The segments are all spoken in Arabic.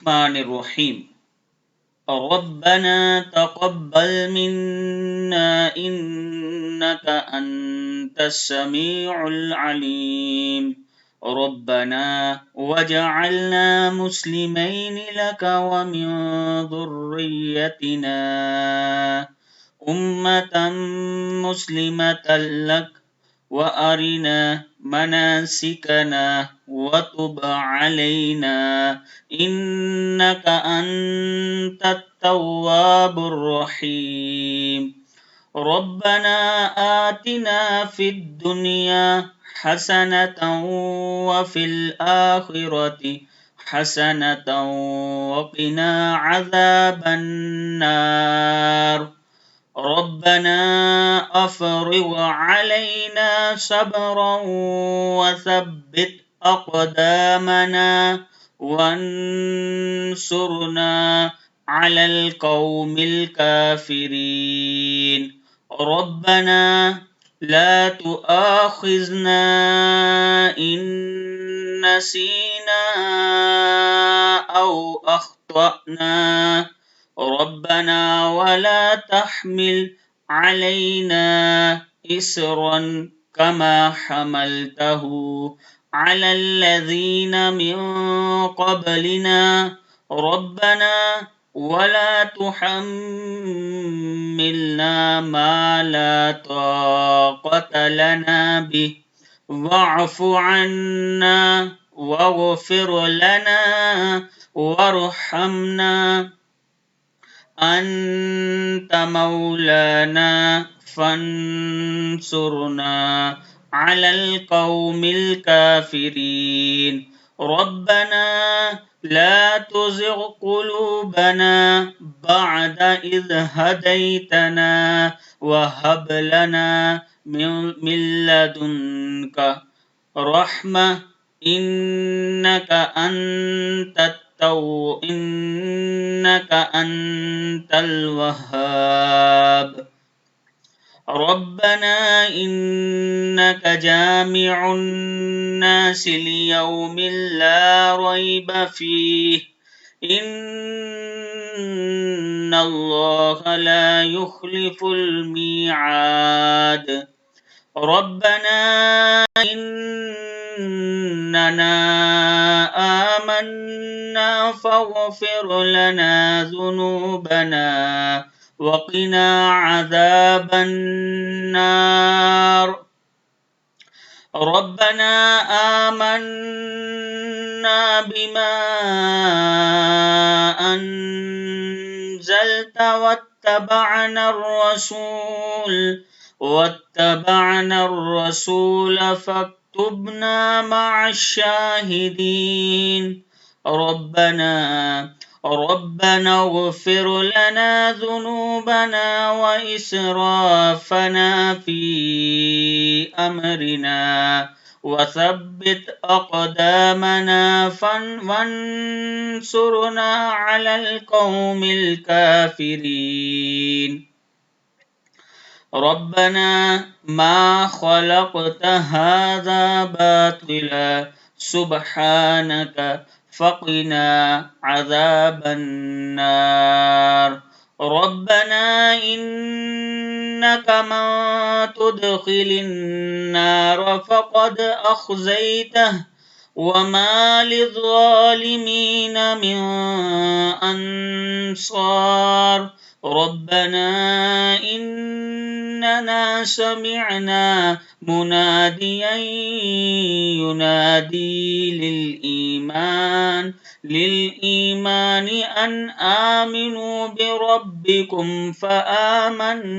الرحمن الرحيم ربنا تقبل منا إنك أنت السميع العليم ربنا وجعلنا مسلمين لك ومن ذريتنا أمة مسلمة لك وأرنا مناسكنا وتب علينا إنك أنت التواب الرحيم ربنا آتنا في الدنيا حسنة وفي الآخرة حسنة وقنا عذاب النار ربنا أفرغ علينا صبرا وثبت أقدامنا وانصرنا على القوم الكافرين ربنا لا تؤاخذنا إن نسينا أو أخطأنا ربنا ولا تحمل علينا إسرا كما حملته على الذين من قبلنا ربنا ولا تحملنا ما لا طاقة لنا به واعف عنا واغفر لنا وارحمنا أنت مولانا فانصرنا على القوم الكافرين ربنا لا تزغ قلوبنا بعد إذ هديتنا وهب لنا من لدنك رحمة إنك أنت الوهاب ربنا إنك جامع الناس ليوم لا ريب فيه إن الله لا يخلف الميعاد ربنا إننا آمنا فاغفر لنا ذنوبنا وقنا عذاب النار ربنا آمنا بما أنزلت واتبعنا الرسول فاكتبنا مع الشاهدين ربنا اغفر لنا ذنوبنا وإسرافنا في أمرنا وثبت أقدامنا وانصرنا على القوم الكافرين ربنا ما خلقت هذا باطلا سبحانك فقنا عذاب النار ربنا إنك من تدخل النار فقد أخزيته وما للظالمين من أنصار ربنا إننا سمعنا مناديا ينادي للإيمان أن آمنوا بربكم فآمنا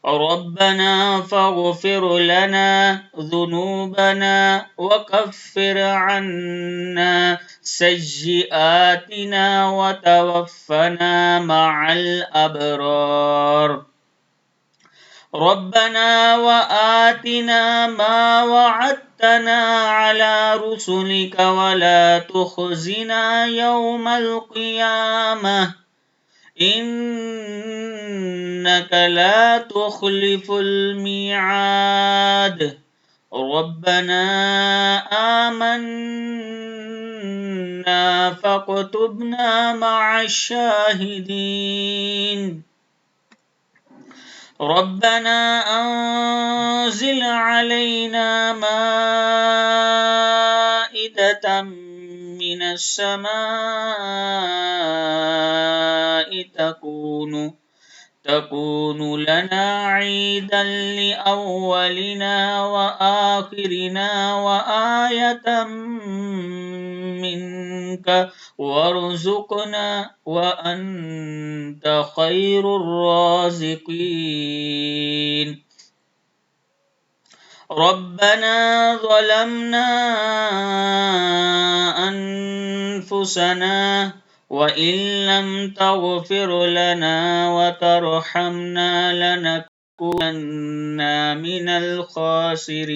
ربنا فاغفر لنا ذنوبنا وكفر عنا سيئاتنا وتوفنا مع الأبرار ربنا وآتنا ما وعدتنا على رسلك ولا تخزنا يوم القيامة إنك لا تخلف الميعاد ربنا آمنا آمنا فاكتبنا مع الشاهدين ربنا أنزل علينا مائدة من السماء تكون لنا عيدا لأولنا وآخرنا وآية منك وارزقنا وأنت خير الرازقين ربنا ظلمنا أنفسنا وإن لم تغفر لنا وترحمنا لنكونن من الخاسرين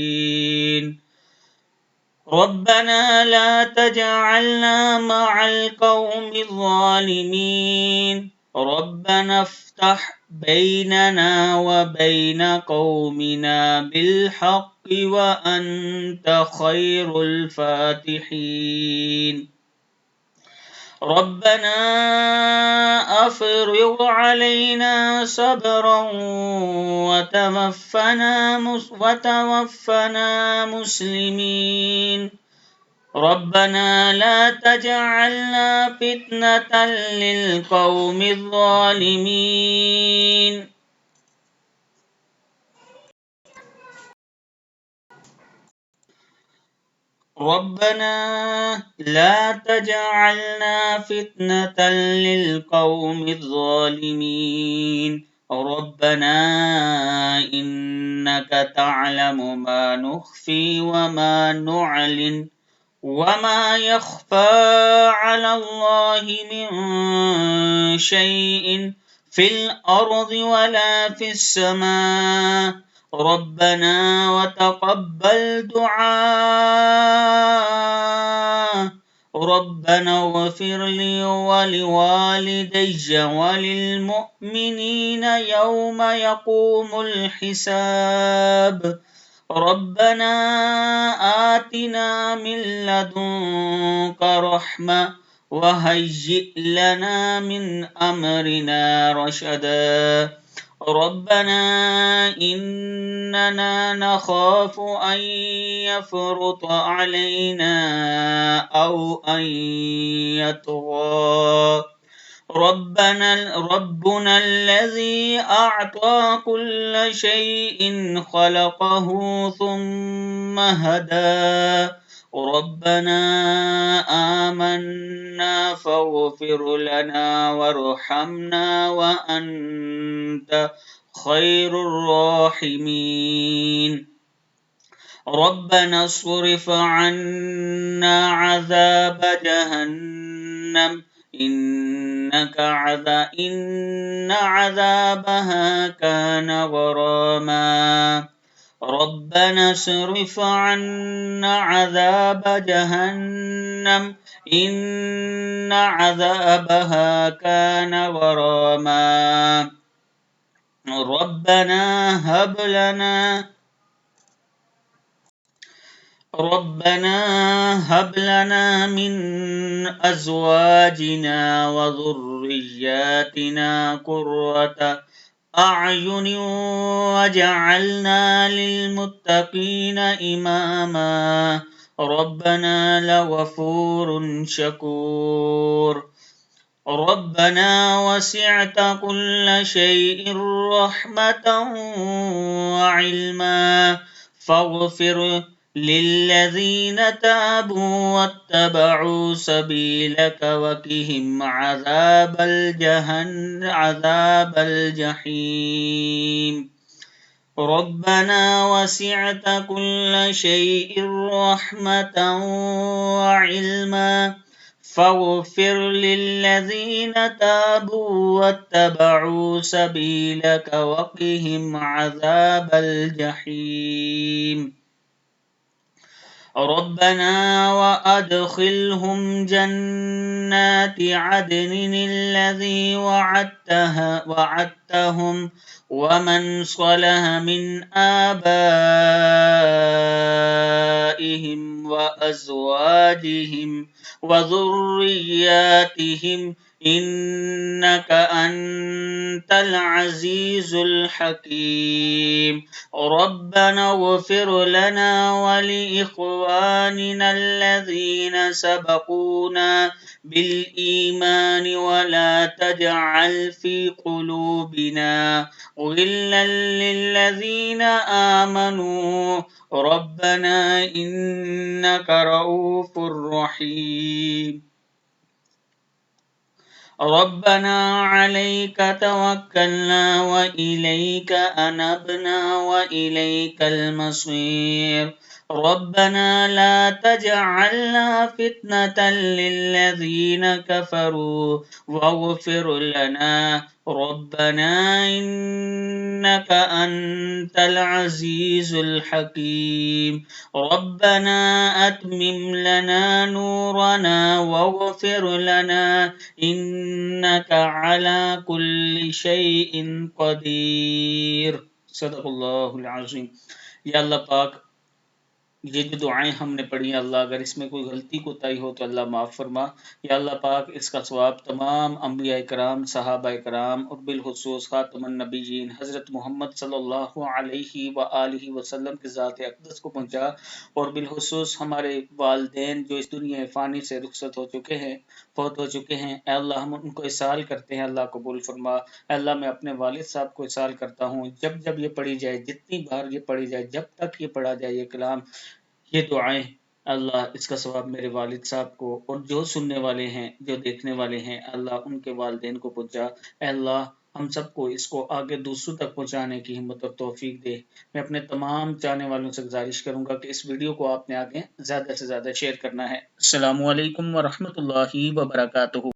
ربنا لا تجعلنا مع القوم الظالمين ربنا افتح بيننا وبين قومنا بالحق وأنت خير الفاتحين ربنا أفرغ علينا صبرا وتوفنا مسلمين ربنا لا تجعلنا فتنة للقوم الظالمين ربنا لا تجعلنا فتنة للقوم الظالمين ربنا إنك تعلم ما نخفي وما نعلن وما يخفى على الله من شيء في الأرض ولا في السماء ربنا وتقبل دعاء ربنا اغفر لي ولوالدي وللمؤمنين يوم يقوم الحساب ربنا آتنا من لدنك رحمة وهيئ لنا من أمرنا رشدا ربنا إننا نخاف أن يفرط علينا أو أن يطغى ربنا الذي أعطى كل شيء خلقه ثم هدى ربنا آمنا فاغفر لنا وارحمنا وأنت خير الراحمين ربنا اصرف عنا عذاب جهنم إن عذابها كان غراما ربنا اصرف عنا عذاب جهنم إن عذابها كان غراما ربنا هب لنا من أزواجنا وذرياتنا قرة أعين وجعلنا للمتقين إماما ربنا لغفور شكور ربنا وسعت كل شيء رحمة وعلما فاغفر للذين تابوا واتبعوا سبيلك وقهم عذاب الجحيم ربنا وسعت كل شيء رحمة وعلما فاغفر للذين تابوا واتبعوا سبيلك وقهم عذاب الجحيم ربنا وأدخلهم جنات عدن الذي وعدتهم ومن صلح من آبائهم وأزواجهم وذرياتهم إنك أنت العزيز الحكيم ربنا اغفر لنا ولإخواننا الذين سبقونا بالإيمان ولا تجعل في قلوبنا غلا للذين آمنوا ربنا إنك رؤوف رحيم ربنا عليك توكلنا وإليك أنبنا وإليك المصير ربنا لا تجعلنا فتنة للذين كفروا واغفر لنا ربنا إنك أنت العزيز الحكيم ربنا أتمم لنا نورنا واغفر لنا إنك على كل شيء قدير صدق اللہ العظیم. یا اللہ پاک یہ جو دعائیں ہم نے پڑھی ہیں اللہ اگر اس میں کوئی غلطی کوتاہی ہو تو اللہ معاف فرما. یا اللہ پاک اس کا ثواب تمام انبیاء کرام صحابہ کرام اور بالخصوص خاتم النبیین حضرت محمد صلی اللہ علیہ وآلہ وسلم کی ذات اقدس کو پہنچا اور بالخصوص ہمارے والدین جو اس دنیا فانی سے رخصت ہو چکے ہیں فوت ہو چکے ہیں اے اللہ ہم ان کو اصال کرتے ہیں اللہ قبول فرما. اے اللہ میں اپنے والد صاحب کو اصال کرتا ہوں جب یہ پڑھی جائے جتنی بار یہ پڑھی جائے جب تک یہ پڑھا جائے یہ کلام یہ دعائیں اللہ اس کا ثواب میرے والد صاحب کو اور جو سننے والے ہیں جو دیکھنے والے ہیں اللہ ان کے والدین کو پہنچا. اے اللہ ہم سب کو اس کو آگے دوسروں تک پہنچانے کی ہمت اور توفیق دے. میں اپنے تمام چاہنے والوں سے گزارش کروں گا کہ اس ویڈیو کو آپ نے آگے زیادہ سے زیادہ شیئر کرنا ہے. السلام علیکم ورحمۃ اللہ وبرکاتہ.